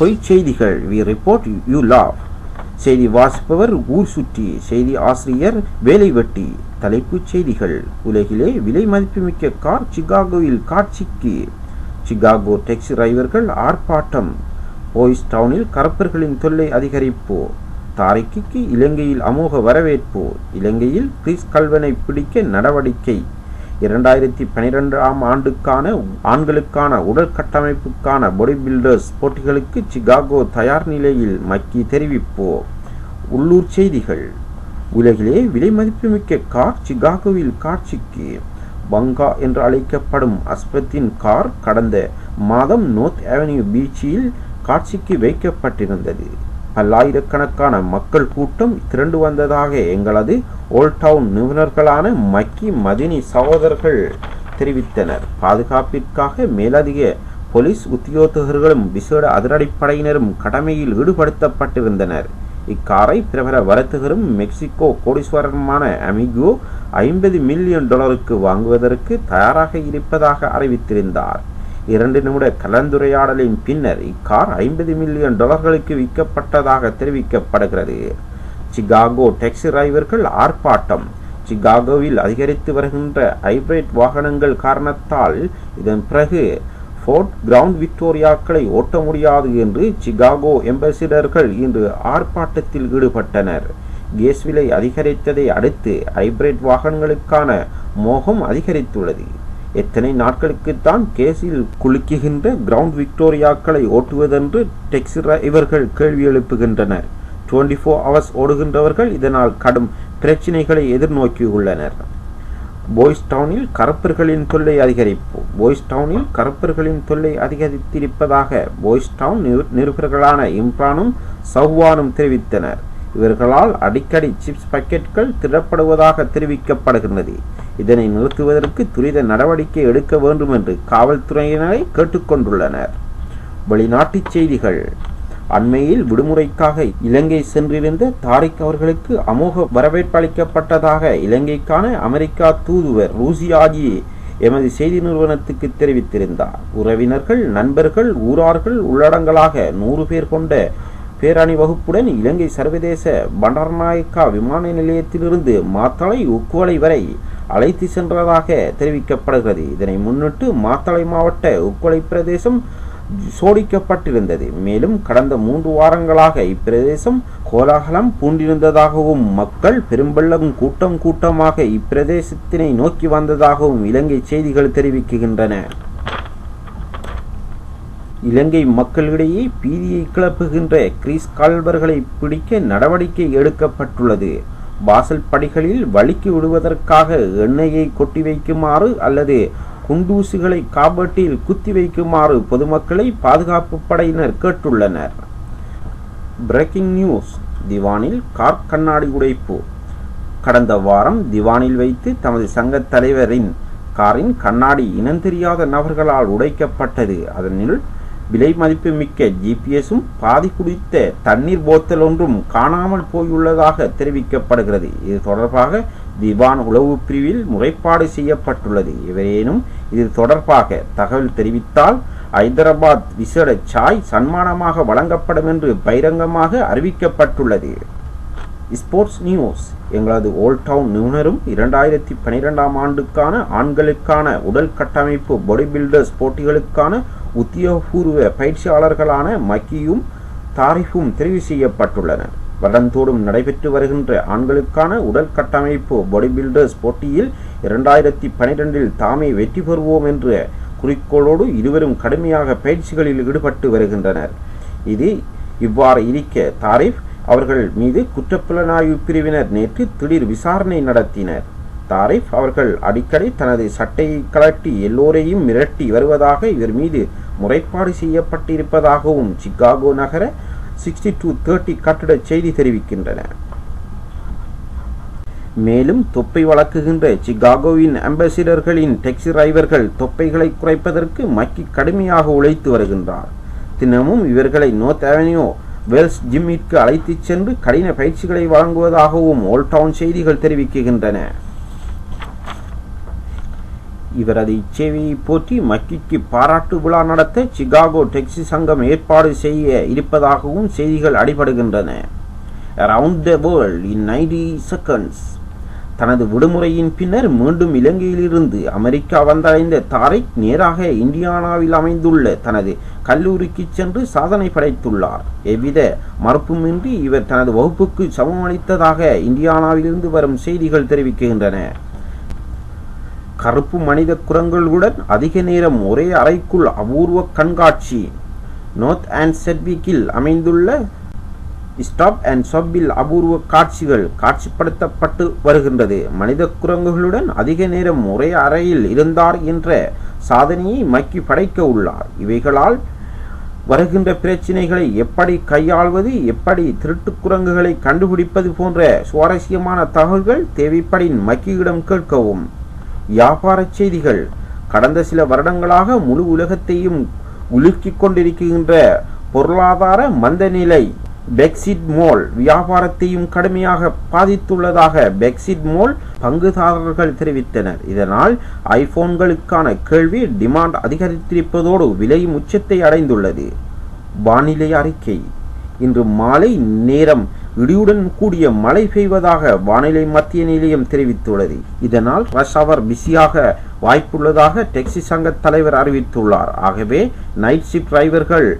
பொய்ச் செய்திகள் we report you Lav. செய்தி வாசிப்பவர் ஊர் சுற்றி. செய்தி ஆசிரியர் வேலை வெட்டி. தலைப்புச் செய்திகள். உலகிலே விலை மதிப்புமிக்க கார் சிகாகோவில் காட்சிக்கு. சிகாகோ டாக்ஸி டிரைவர்கள் ஆர்ப்பாட்டம். போய்ஸ் டவுனில் கருப்பர்களின் தொல்லை அதிகரிப்பு. தாரிக்கு இலங்கையில் அமோக வரவேற்பு. இலங்கையில் கிறிஸ் கல்வனை பிடிக்க நடவடிக்கை. 2012 ஆண்டுக்கான ஆண்களுக்கான உடல் கட்டமைப்புக்கான பாடி பில்டர்ஸ் போட்டிகளுக்கு சிகாகோ தயார் நிலையில் மக்கி தெரிவிப்பு. உள்ளூர் செய்திகள். உலகிலே விலை மதிப்புமிக்க கார் சிகாகோவில் காட்சிக்கு. பங்கா என்று அழைக்கப்படும் அஸ்பத்தின் கார் கடந்த மாதம் நோர்த் அவென்யூ பீச்சில் காட்சிக்கு வைக்கப்பட்டிருந்தது. பல்லாயிரக்கணக்கான மக்கள் கூட்டம் திரண்டு வந்ததாக எங்களது ஓல்ட் டவுன் நிபுணர்களான மக்கி மதினி சகோதரர்கள் தெரிவித்தனர். பாதுகாப்பிற்காக மேலதிக போலீஸ் உத்தியோகர்களும் விசேட அதிரடிப்படையினரும் கடமையில் ஈடுபடுத்தப்பட்டிருந்தனர். இக்காரை பிரபல வர்த்தகரும் மெக்சிகோ கோடீஸ்வரருமான அமிகோ $50 மில்லியன் வாங்குவதற்கு தயாராக இருப்பதாக அறிவித்திருந்தார். 2 நிமிட கலந்துரையாடலின் பின்னர் இக்கார் $50 மில்லியன் விற்கப்பட்டதாக தெரிவிக்கப்படுகிறது. சிகாகோ டாக்ஸி டிரைவர்கள் ஆர்ப்பாட்டம். சிகாகோவில் அதிகரித்து வருகின்ற ஹைபிரிட் வாகனங்கள் காரணத்தால் இதன் பிறகு ஃபோர்ட் கிரவுண்ட் விக்டோரியாக்களை ஓட்ட முடியாது என்று சிகாகோ எம்பசிடர்கள் இன்று ஆர்ப்பாட்டத்தில் ஈடுபட்டனர். கேஸ் விலை அதிகரித்ததை அடுத்து ஹைபிரிட் வாகனங்களுக்கான மோகம் அதிகரித்துள்ளது. எத்தனை நாட்களுக்குத்தான் கேஸில் குலுக்குகின்ற கிரவுண்ட் விக்டோரியாக்களை ஓட்டுவதென்று டாக்ஸி டிரைவர்கள் கேள்வி எழுப்புகின்றனர். 24 hours ஓடுகின்றவர்கள் இதனால் கடும் பிரச்சினைகளை எதிர்நோக்கியுள்ளனர். போய்ஸ் டவுனில் கருப்பர்களின் தொல்லை அதிகரிப்பு. போய்ஸ் டவுனில் கருப்பர்களின் தொல்லை அதிகரித்திருப்பதாக போய்ஸ் டவுன் நிருபர்களான இம்ரானும் சஹ்வானும் தெரிவித்தனர். இவர்களால் அடிக்கடி சிப்ஸ் பாக்கெட்கள் திருடப்படுவதாக தெரிவிக்கப்படுகின்றது. இதனை நிறுத்துவதற்கு துரித நடவடிக்கை எடுக்க வேண்டும் என்று காவல்துறையினரை கேட்டுக்கொண்டுள்ளனர். வெளிநாட்டுச் செய்திகள். அண்மையில் விடுமுறைக்காக இலங்கை சென்றிருந்த தாரிக் அவர்களுக்கு அமோக வரவேற்பு அளிக்கப்பட்டதாக இலங்கைக்கான அமெரிக்கா தூதுவர் ரூசியாஜி எமது செய்தி நிறுவனத்துக்கு தெரிவித்திருந்தார். உறவினர்கள், நண்பர்கள், ஊரார்கள் உள்ளடங்கலாக 100 பேர் கொண்ட பேரணி வகுப்புடன் இலங்கை சர்வதேச பண்டாரநாயக்கா விமான நிலையத்திலிருந்து மாத்தளை உக்குவளை வரை அழைத்து சென்றதாக தெரிவிக்கப்படுகிறது. இதனை முன்னிட்டு மாத்தளை மாவட்ட உக்குவளை பிரதேசம் சோடிக்கப்பட்டிருந்தது. மேலும் கடந்த 3 வாரங்களாக இப்பிரதேசம் கோலாகலம் பூண்டிருந்ததாகவும் மக்கள் பெரும்பள்ளம் கூட்டமாக இப்பிரதேசத்தினை நோக்கி வந்ததாகவும் இலங்கை செய்திகள் தெரிவிக்கின்றன. இலங்கை மக்களிடையே பீதியை கிளப்புகின்ற கிறிஸ் கால்வர்களை பிடிக்க நடவடிக்கை எடுக்கப்பட்டுள்ளது. வாசல் படிகளில் வழுக்கி விடுவதற்காக எண்ணெயை கொட்டி வைக்குமாறு அல்லது குண்டூசிகளை காபட்டில் குத்தி வைக்குமாறு பொதுமக்களை பாதுகாப்பு படையினர் கேட்டுள்ளனர். Breaking news. திவானில் கார் கண்ணாடி உடைப்பு. கடந்த வாரம் திவானில் வைத்து தமது சங்க தலைவரின் காரின் கண்ணாடி இனந்தெரியாத நபர்களால் உடைக்கப்பட்டது. அதனில் விலை மதிப்பு மிக்க ஜிபிஎஸும் பாதி குடித்த தண்ணீர் போத்தல் ஒன்றும் காணாமல் போயுள்ளதாக தெரிவிக்கப்படுகிறது. இது தொடர்பாக திவான் உளவு பிரிவில் முறைப்பாடு செய்யப்பட்டுள்ளது. எவரேனும் இது தொடர்பாக தகவல் தெரிவித்தால் ஐதராபாத் விசேட சாய் சன்மானமாக வழங்கப்படும் என்று பகிரங்கமாக அறிவிக்கப்பட்டுள்ளது. Sports news. எங்களது ஓல்ட் டவுன் நிபுணரும் 2012 ஆண்டுக்கான ஆண்களுக்கான உடல் கட்டமைப்பு பாடி பில்டர்ஸ் போட்டிகளுக்கான உத்தியோகபூர்வ பயிற்சியாளர்களான மக்கியும் தாரிஃபும் தெரிவு செய்யப்பட்டுள்ளனர். வருடந்தோறும் நடைபெற்று வருகின்ற ஆண்களுக்கான உடல் கட்டமைப்பு பாடி பில்டர்ஸ் போட்டியில் 2012 தாமே வெற்றி பெறுவோம் என்ற குறிக்கோளோடு இருவரும் கடுமையாக பயிற்சிகளில் ஈடுபட்டு வருகின்றனர். இது இவ்வாறு இருக்க தாரிஃப் அவர்கள் மீது குற்றப்புலனாய்வு பிரிவினர் நேற்று திடீர் விசாரணை நடத்தினர். தாரிஃப் அவர்கள் அடிக்கடி தனது சட்டையை கலட்டி எல்லோரையும் மிரட்டி வருவதாக இவர் மீது முறைப்பாடு செய்யப்பட்டிருப்பதாகவும் சிகாகோ நகர 6230 கட்டிட செய்தி தெரிவிக்கின்றன. மேலும் தொப்பை வழக்குகின்ற சிகாகோவின் அம்பாசிடர்களின் டாக்ஸி டிரைவர்கள் தொப்பைகளை குறைப்பதற்கு மக்கி கடுமையாக உழைத்து வருகின்றார். தினமும் இவர்களை நோர்த் அவென்யூ வெல்ஸ் ஜிம்மிற்கு அழைத்துச் சென்று கடின பயிற்சிகளை வழங்குவதாகவும் ஓல்ட் டவுன் செய்திகள் தெரிவிக்கின்றன. இவரது இச்சேவையை போற்றி மக்கிக்கு பாராட்டு விழா நடத்த சிகாகோ டெக்ஸி சங்கம் ஏற்பாடு செய்ய இருப்பதாகவும் செய்திகள் அடிபடுகின்றன. Around the world in 90 seconds. தனது விடுமுறையின் பின்னர் மீண்டும் இலங்கையிலிருந்து அமெரிக்கா வந்தடைந்த தாரிக் நேராக இந்தியானாவில் அமைந்துள்ள தனது கல்லூரிக்கு சென்று சாதனை படைத்துள்ளார். எவ்வித மறுப்புமின்றி இவர் தனது வகுப்புக்கு சமமளித்ததாக இந்தியானாவிலிருந்து வரும் செய்திகள் தெரிவிக்கின்றன. கருப்பு மனித குரங்குகளுடன் அதிக நேரம் ஒரே அறைக்குள் அபூர்வ கண்காட்சி. நோர்த் அண்ட் செட்விக்கில் அமைந்துள்ள ஸ்டாப் அண்ட் ஷாப்பில் அபூர்வ காட்சிகள் காட்சிப்படுத்தப்பட்டு வருகின்றது. மனித குரங்குகளுடன் அதிக நேரம் ஒரே அறையில் இருந்தார் என்ற சாதனையை மக்கி படைக்க உள்ளார். இவைகளால் வருகின்ற பிரச்சினைகளை எப்படி கையாள்வது, எப்படி திருட்டு குரங்குகளை கண்டுபிடிப்பது போன்ற சுவாரஸ்யமான தகவல்கள் தேவைப்படின் மக்கியிடம் கேட்கவும். வியாபார செய்திகள். கடந்த சில வருடங்களாக முழு உலகத்தையும் உலுக்கிக் கொண்டிருக்கின்ற பொருளாதார மந்த நிலை பெக்சிட் மோல் வியாபாரத்தையும் கடுமையாக பாதித்துள்ளதாக பெக்சிட் மோல் பங்குதாரர்கள் தெரிவித்தனர். இதனால் ஐபோன்களுக்கான கேள்வி டிமாண்ட் அதிகரித்திருப்பதோடு விலையும் உச்சத்தை அடைந்துள்ளது. வானிலை அறிக்கை. இன்று மாலை நேரம் இடியுடன் கூடிய மழை பெய்வதாக வானிலை மத்திய நிலையம் தெரிவித்துள்ளது. இதனால் ரஷ் அவர் பிஸியாக வாய்ப்புள்ளதாக டெக்ஸி சங்க தலைவர் அறிவித்துள்ளார். ஆகவே நைட் ஷிப்ட் டிரைவர்கள்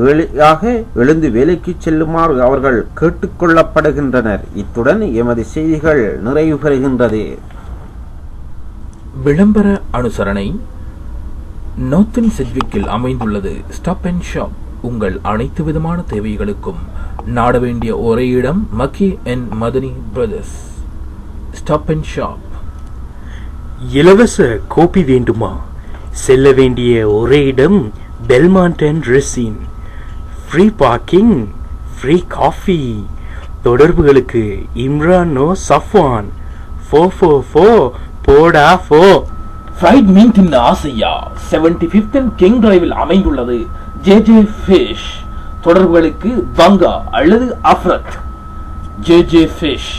ஏழையாக எழுந்து வேலைக்கு செல்லுமாறு அவர்கள் கேட்டுக்கொள்ளப்படுகின்றனர். இத்துடன் எமது செய்திகள் நிறைவு பெறுகின்றது. விளம்பர அனுசரணை. நோர்த்தன் செட்விக்கில் அமைந்துள்ளது ஸ்டாப் அண்ட் ஷாப். உங்கள் அனைத்து விதமான தேவைகளுக்கும் நாட வேண்டிய ஒரே இடம் மக்கி and Madani brothers stop and shop. இலவச கோப்பி வேண்டுமா? செல்ல வேண்டிய ஒரே இடம் Belmont and resin. Free parking, free coffee. தொடர்புகளுக்கு இம்ரானோ சஃப்வான் 444 போடா 4. ஃப்ரைட் மீன் தின்ன ஆசையா? 75th and கிங் டிரைவில் அமைந்துள்ளது JJ ஃபிஷ். தொடர்புகளுக்கு பங்கா அல்லது அஃப்ரத். JJ fish.